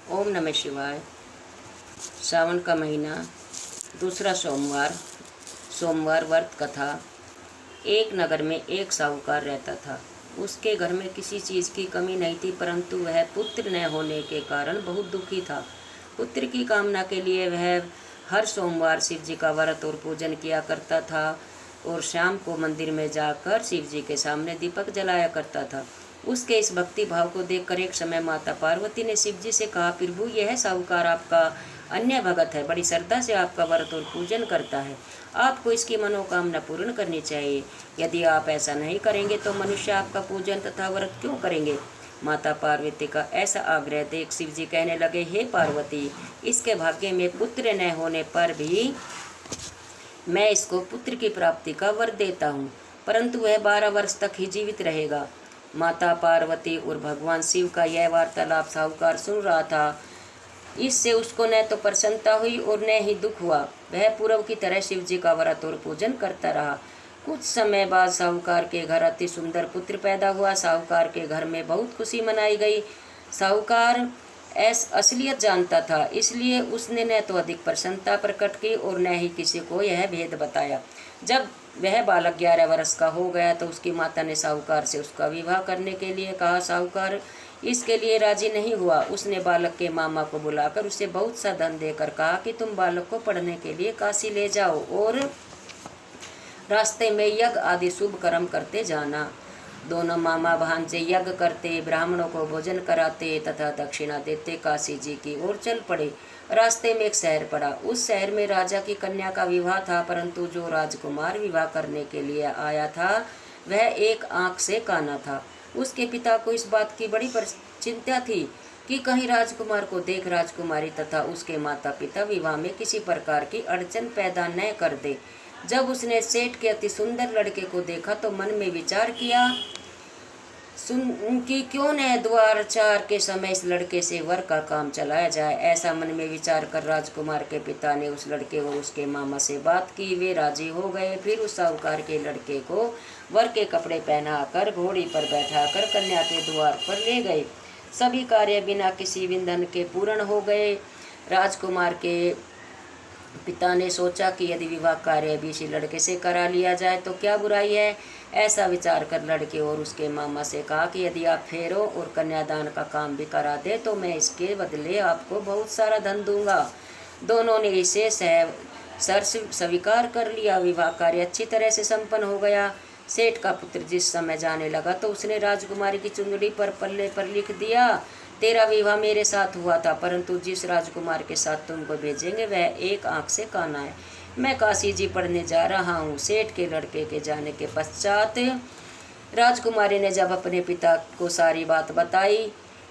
ओम नमः शिवाय। सावन का महीना, दूसरा सोमवार व्रत कथा। एक नगर में एक साहूकार रहता था। उसके घर में किसी चीज़ की कमी नहीं थी, परंतु वह पुत्र न होने के कारण बहुत दुखी था। पुत्र की कामना के लिए वह हर सोमवार शिव जी का व्रत और पूजन किया करता था और शाम को मंदिर में जाकर शिव जी के सामने दीपक जलाया करता था। उसके इस भक्ति भाव को देखकर एक समय माता पार्वती ने शिव जी से कहा, प्रभु, यह साहूकार आपका अन्य भगत है, बड़ी श्रद्धा से आपका व्रत और पूजन करता है। आपको इसकी मनोकामना पूर्ण करनी चाहिए। यदि आप ऐसा नहीं करेंगे तो मनुष्य आपका पूजन तथा व्रत क्यों करेंगे। माता पार्वती का ऐसा आग्रह देख शिव जी कहने लगे, हे पार्वती, इसके भाग्य में पुत्र न होने पर भी मैं इसको पुत्र की प्राप्ति का वर देता हूँ, परंतु वह 12 वर्ष तक ही जीवित रहेगा। माता पार्वती और भगवान शिव का यह वार्तालाप साहूकार सुन रहा था। इससे उसको न तो प्रसन्नता हुई और न ही दुख हुआ। वह पूर्व की तरह शिव जी का व्रत और पूजन करता रहा। कुछ समय बाद साहूकार के घर अति सुंदर पुत्र पैदा हुआ। साहूकार के घर में बहुत खुशी मनाई गई। साहूकार असलियत जानता था, इसलिए उसने न तो अधिक प्रसन्नता प्रकट की और न ही किसी को यह भेद बताया। जब वह बालक 11 वर्ष का हो गया तो उसकी माता ने साहूकार से उसका विवाह करने के लिए कहा। साहूकार इसके लिए राजी नहीं हुआ। उसने बालक के मामा को बुलाकर उसे बहुत सा धन देकर कहा कि तुम बालक को पढ़ने के लिए काशी ले जाओ और रास्ते में यज्ञ आदि शुभ कर्म करते जाना। दोनों मामा भांजे यज्ञ करते, ब्राह्मणों को भोजन कराते तथा दक्षिणा देते काशी जी की ओर चल पड़े। रास्ते में एक शहर पड़ा। उस शहर में राजा की कन्या का विवाह था, परंतु जो राजकुमार विवाह करने के लिए आया था वह एक आंख से काना था। उसके पिता को इस बात की बड़ी चिंता थी कि कहीं राजकुमार को देख राजकुमारी तथा उसके माता पिता विवाह में किसी प्रकार की अड़चन पैदा न कर दे। जब उसने सेठ के अति सुंदर लड़के को देखा तो मन में विचार किया कि क्यों न द्वार चार के समय इस लड़के से वर का काम चलाया जाए। ऐसा मन में विचार कर राजकुमार के पिता ने उस लड़के और उसके मामा से बात की। वे राजी हो गए। फिर उस साहूकार के लड़के को वर के कपड़े पहनाकर घोड़ी पर बैठाकर कन्या के द्वार पर ले गए। सभी कार्य बिना किसी विघ्न के पूर्ण हो गए। राजकुमार के पिता ने सोचा कि यदि विवाह कार्य भी इसी लड़के से करा लिया जाए तो क्या बुराई है। ऐसा विचार कर लड़के और उसके मामा से कहा कि यदि आप फेरों और कन्यादान का काम भी करा दे तो मैं इसके बदले आपको बहुत सारा धन दूंगा। दोनों ने इसे स्वीकार कर लिया। विवाह कार्य अच्छी तरह से संपन्न हो गया। सेठ का पुत्र जिस समय जाने लगा तो उसने राजकुमारी की चुंदड़ी पर पल्ले पर लिख दिया, तेरा विवाह मेरे साथ हुआ था, परंतु जिस राजकुमार के साथ तुमको भेजेंगे वह एक आंख से काना है। मैं काशी जी पढ़ने जा रहा हूँ। सेठ के लड़के के जाने के पश्चात राजकुमारी ने जब अपने पिता को सारी बात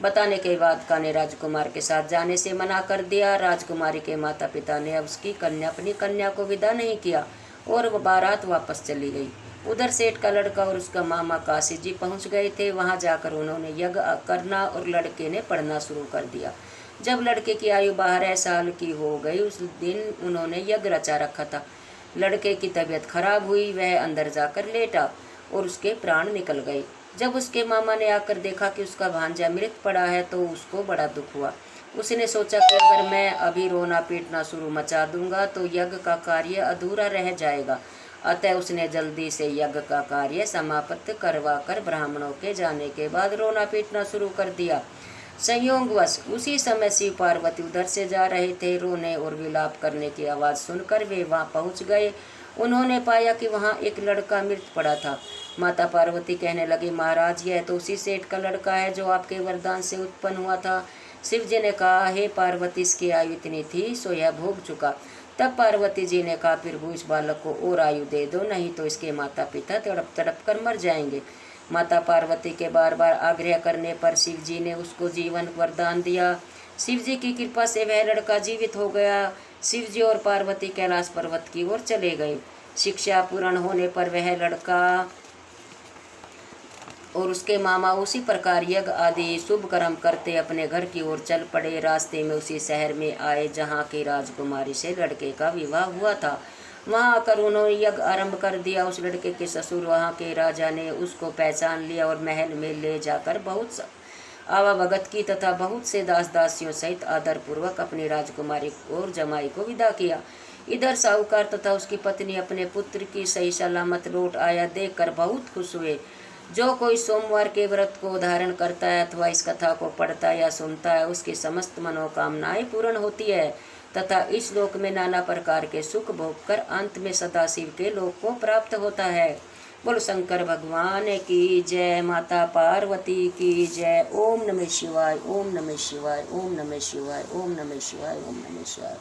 बताने के बाद काने राजकुमार के साथ जाने से मना कर दिया। राजकुमारी के माता पिता ने अब उसकी अपनी कन्या को विदा नहीं किया और बारात वापस चली गई। उधर सेठ का लड़का और उसका मामा काशी जी पहुंच गए थे। वहां जाकर उन्होंने यज्ञ करना और लड़के ने पढ़ना शुरू कर दिया। जब लड़के की आयु 12 साल की हो गई उस दिन उन्होंने यज्ञ रचा रखा था। लड़के की तबीयत खराब हुई। वह अंदर जाकर लेटा और उसके प्राण निकल गए। जब उसके मामा ने आकर देखा कि उसका भांजा मृत पड़ा है तो उसको बड़ा दुख हुआ। उसने सोचा कि अगर मैं अभी रोना पीटना शुरू मचा दूंगा तो यज्ञ का कार्य अधूरा रह जाएगा। अतः उसने जल्दी से यज्ञ का कार्य समाप्त करवाकर ब्राह्मणों के जाने के बाद रोना पीटना शुरू कर दिया। संयोगवश उसी समय शिव पार्वती उधर से जा रहे थे। रोने और विलाप करने की आवाज़ सुनकर वे वहां पहुंच गए। उन्होंने पाया कि वहां एक लड़का मृत पड़ा था। माता पार्वती कहने लगी, महाराज, यह तो उसी सेठ का लड़का है जो आपके वरदान से उत्पन्न हुआ था। शिव जी ने कहा, हे पार्वती, इसकी आयु इतनी थी सो यह भोग चुका। तब पार्वती जी ने कहा, प्रभु, इस बालक को और आयु दे दो, नहीं तो इसके माता पिता तड़प तड़प कर मर जाएंगे। माता पार्वती के बार बार आग्रह करने पर शिव जी ने उसको जीवन वरदान दिया। शिव जी की कृपा से वह लड़का जीवित हो गया। शिव जी और पार्वती कैलाश पर्वत की ओर चले गए। शिक्षा पूर्ण होने पर वह लड़का और उसके मामा उसी प्रकार यज्ञ आदि शुभ कर्म करते अपने घर की ओर चल पड़े। रास्ते में उसी शहर में आए जहाँ की राजकुमारी से लड़के का विवाह हुआ था। वहां आकर उन्होंने यज्ञ आरंभ कर दिया। उस लड़के के ससुर वहां के राजा ने उसको पहचान लिया और महल में ले जाकर बहुत आवा भगत की तथा बहुत से दास दासियों सहित आदर पूर्वक अपनी राजकुमारी और जमाई को विदा किया। इधर साहूकार तथा उसकी पत्नी अपने पुत्र की सही सलामत लौट आया देखकर बहुत खुश हुए। जो कोई सोमवार के व्रत को धारण करता है अथवा इस कथा को पढ़ता है या सुनता है, उसकी समस्त मनोकामनाएं पूर्ण होती है तथा इस लोक में नाना प्रकार के सुख भोग कर अंत में सदाशिव के लोक को प्राप्त होता है। बोलो शंकर भगवान की जय, माता पार्वती की जय। ओम नमः शिवाय, ओम नमः शिवाय, ओम नमः शिवाय, ओम नमः शिवाय, ओम नमः शिवाय।